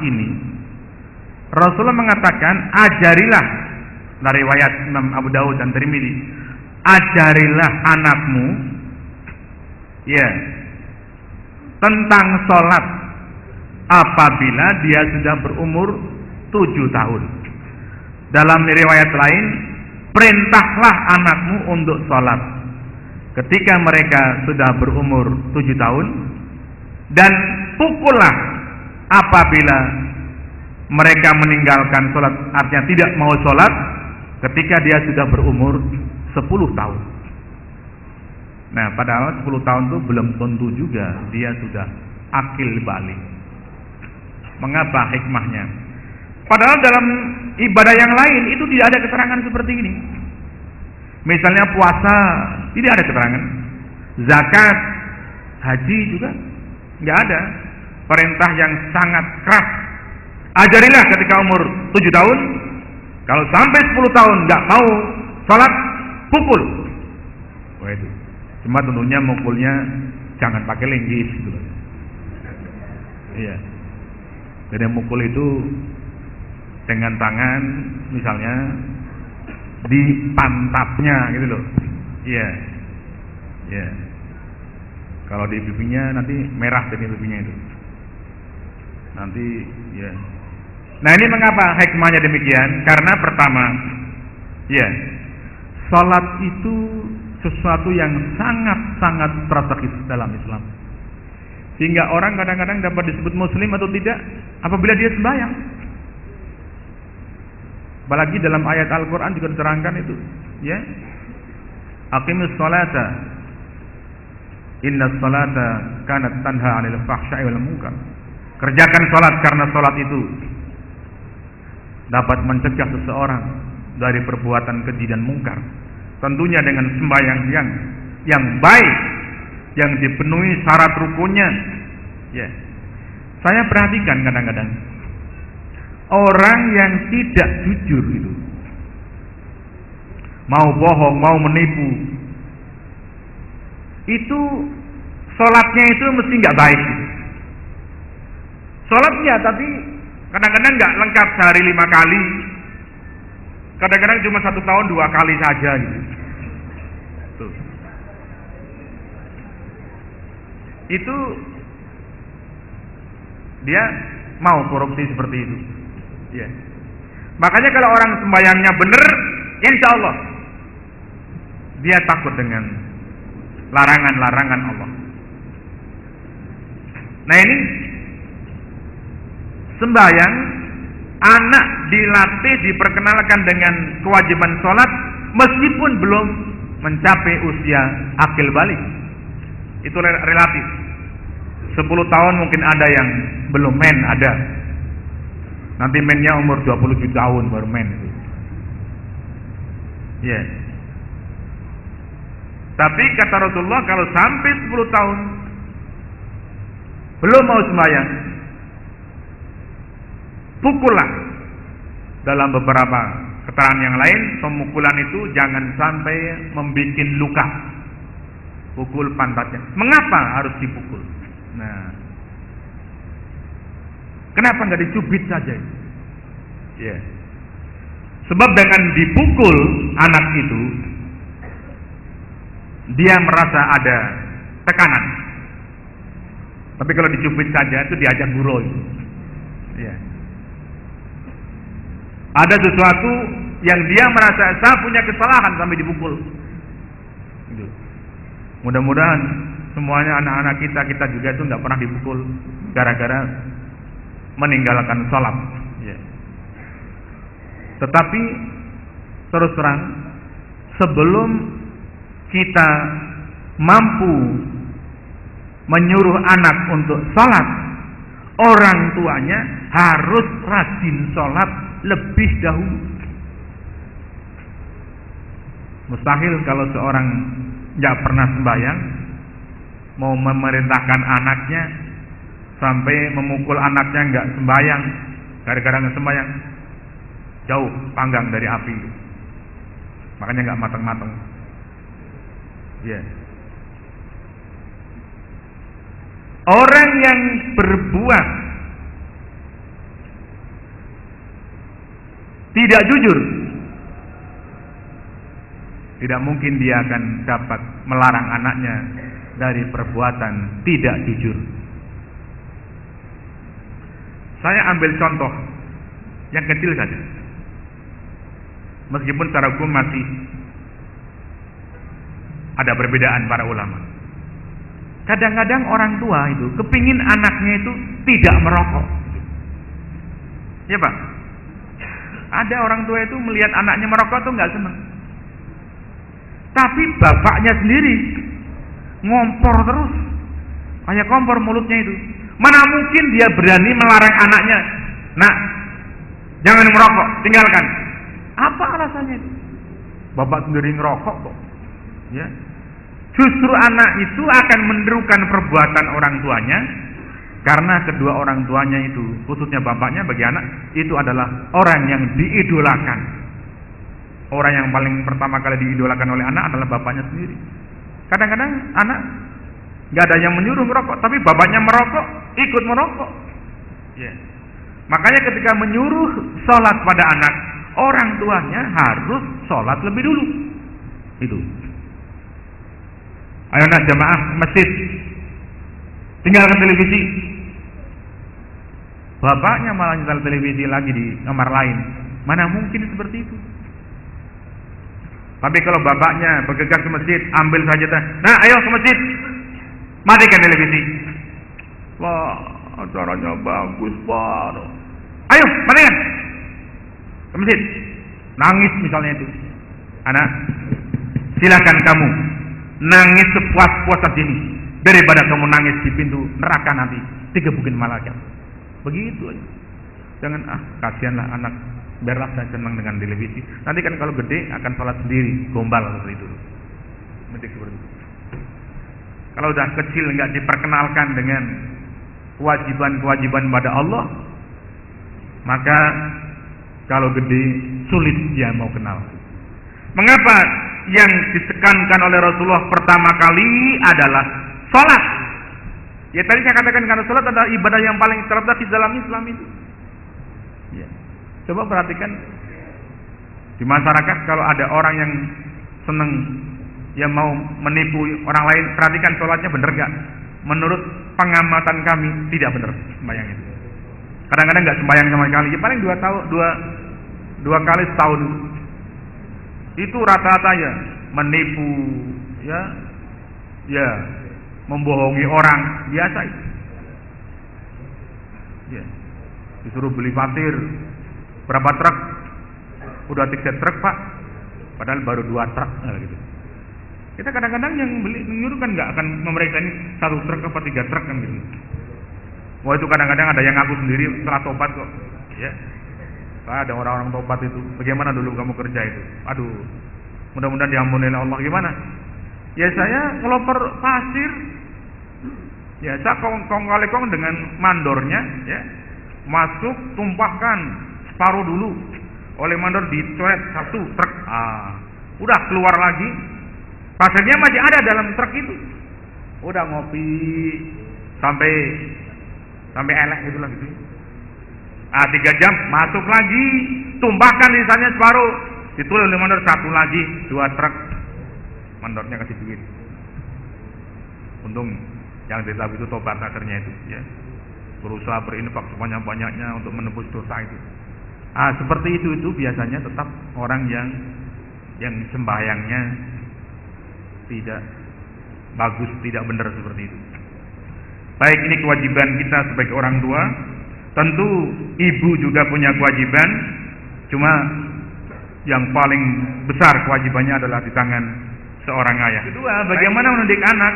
ini Rasulullah mengatakan, ajarilah, dari riwayat Imam Abu Dawud dan Tirmidzi, ajarilah anakmu ya tentang sholat apabila dia sudah berumur 7 tahun. Dalam riwayat lain, perintahlah anakmu untuk sholat ketika mereka sudah berumur 7 tahun, dan pukullah apabila mereka meninggalkan sholat, artinya tidak mau sholat ketika dia sudah berumur 10 tahun. Nah, padahal 10 tahun itu belum tentu juga dia sudah akil balik. Mengapa hikmahnya? Padahal dalam ibadah yang lain itu tidak ada keterangan seperti ini. Misalnya puasa, tidak ada keterangan. Zakat, haji juga nggak ada. Perintah yang sangat keras. Ajarilah ketika umur 7 tahun. Kalau sampai 10 tahun nggak mau sholat, pukul. Wah itu. Cuma tentunya mukulnya jangan pakai linggis gitu. Iya. Jadi mukul itu dengan tangan, misalnya di pantatnya gitu loh. Iya. Iya. Kalau di pipinya nanti merah jadi pipinya itu. Nanti ya. Nah, ini mengapa hikmahnya demikian? Karena pertama, ya, salat itu sesuatu yang sangat-sangat strategis dalam Islam. Sehingga orang kadang-kadang dapat disebut muslim atau tidak apabila dia sembahyang. Apalagi dalam ayat Al-Qur'an juga diterangkan itu, ya. Aqimus sholata innas sholata kanat tanha 'anil fahsya'i wal munkar. Kerjakan salat karena salat itu dapat mencegah seseorang dari perbuatan keji dan mungkar. Tentunya dengan sembahyang yang baik, yang dipenuhi syarat rukunnya. Ya. Saya perhatikan kadang-kadang orang yang tidak jujur itu, mau bohong, mau menipu, itu sholatnya itu mesti nggak baik. Sholatnya tapi kadang-kadang nggak lengkap sehari 5 kali, kadang-kadang cuma 1 tahun 2 kali saja gitu. Tuh. Itu dia mau korupsi seperti itu. Ya. Makanya kalau orang sembahyangnya benar, insya Allah dia takut dengan larangan-larangan Allah. Nah, ini sembahyang, anak dilatih, diperkenalkan dengan kewajiban sholat meskipun belum mencapai usia akil balik. Itu relatif. 10 tahun mungkin ada yang belum men, ada. Nanti mennya umur 27 tahun baru men itu. Ya. Yeah. Tapi kata Rasulullah, kalau sampai 10 tahun belum mau sembahyang, pukullah. Dalam beberapa keterangan yang lain, pemukulan itu jangan sampai membuat luka. Pukul pantatnya. Mengapa harus dipukul? Nah, kenapa nggak dicubit saja? Ya. Yeah. Sebab dengan dipukul anak itu, dia merasa ada tekanan. Tapi kalau dicubit saja itu diajak gurau. Ya. Ada sesuatu yang dia merasa saya punya kesalahan sampai dipukul. Gitu. Mudah-mudahan semuanya anak-anak kita juga itu nggak pernah dipukul gara-gara meninggalkan sholat. Ya. Tetapi terus terang, sebelum kita mampu menyuruh anak untuk sholat, orang tuanya harus rajin sholat lebih dahulu. Mustahil kalau seorang nggak pernah sembahyang mau memerintahkan anaknya sampai memukul anaknya nggak sembahyang, gara-gara nggak sembahyang, jauh panggang dari api, makanya nggak matang-matang. Ya. Orang yang berbuat tidak jujur, tidak mungkin dia akan dapat melarang anaknya dari perbuatan tidak jujur. Saya ambil contoh yang kecil saja, meskipun secara hukum masih ada perbedaan para ulama. Kadang-kadang orang tua itu kepingin anaknya itu tidak merokok. Ya Pak, ada orang tua itu melihat anaknya merokok tuh nggak senang. Tapi bapaknya sendiri ngompor terus, kayak kompor mulutnya itu. Mana mungkin dia berani melarang anaknya, nak, jangan merokok, tinggalkan. Apa alasannya itu? Bapak sendiri ngerokok kok. Ya. Justru anak itu akan menirukan perbuatan orang tuanya, karena kedua orang tuanya itu, khususnya bapaknya bagi anak, itu adalah orang yang diidolakan. Orang yang paling pertama kali diidolakan oleh anak adalah bapaknya sendiri. Kadang-kadang anak nggak ada yang menyuruh merokok, tapi bapaknya merokok, ikut merokok. Ya. Makanya ketika menyuruh sholat pada anak, orang tuanya harus sholat lebih dulu. Itu. Ayo nak jamaah masjid, tinggalkan televisi. Bapaknya malah nyetel televisi lagi di kamar lain. Mana mungkin seperti itu? Tapi kalau bapaknya bergegas ke masjid, ambil sajadah, nah ayo ke masjid, matikan televisi. Wah, acaranya bagus Pak. Ayo matikan ke masjid. Nangis misalnya itu, anak, silakan kamu nangis sepuas-puas sini, daripada kamu nangis di pintu neraka nanti digebukin malaikat. Begitu aja. Jangan kasihanlah anak, biarlah saya senang dengan televisi. Nanti kan kalau gede akan sholat sendiri, gombal seperti itu. Mending seperti itu. Kalau udah kecil nggak diperkenalkan dengan kewajiban-kewajiban pada Allah, maka kalau gede sulit dia mau kenal. Mengapa yang ditekankan oleh Rasulullah pertama kali adalah sholat? Ya tadi saya katakan karena sholat adalah ibadah yang paling terbatas di dalam Islam itu. Ya. Coba perhatikan di masyarakat kalau ada orang yang seneng yang mau menipu orang lain, perhatikan sholatnya benar gak? Menurut pengamatan kami tidak benar sembahyang itu. Kadang-kadang nggak sembahyang sama sekali, ya paling dua kali setahun. Itu rata-rata ya menipu, ya membohongi orang biasa itu. Ya. Disuruh beli pasir berapa truk, udah 3 truk Pak, padahal baru 2 truk gitu. Kita kadang-kadang yang beli menyuruh kan nggak akan memeriksa ini 1 truk apa 3 truk kan gitu. Wah itu kadang-kadang ada yang ngaku sendiri setelah tobat kok, ya. Ada orang-orang tobat itu. Bagaimana dulu kamu kerja itu? Aduh, mudah-mudahan diampuni oleh Allah. Gimana? Ya saya ngeloper pasir, ya saya kong-kong dengan mandornya, ya masuk tumpahkan separuh dulu, oleh mandor dicoret 1 truk, udah keluar lagi, pasirnya masih ada dalam truk itu, udah ngopi sampai elek gitulah gitu. 3 jam masuk lagi, tumpahkan sisanya separuh, ditulis oleh mandor 1 lagi, 2 truk, mandornya kasih duit. Untung yang desa itu tobat akhirnya itu, ya. Berusaha berinfak sebanyak-banyaknya untuk menebus dosa itu. Seperti itu biasanya tetap orang yang sembahyangnya tidak bagus, tidak benar seperti itu. Baik, ini kewajiban kita sebagai orang tua. Tentu ibu juga punya kewajiban, cuma yang paling besar kewajibannya adalah di tangan seorang ayah. Kedua, bagaimana mendidik anak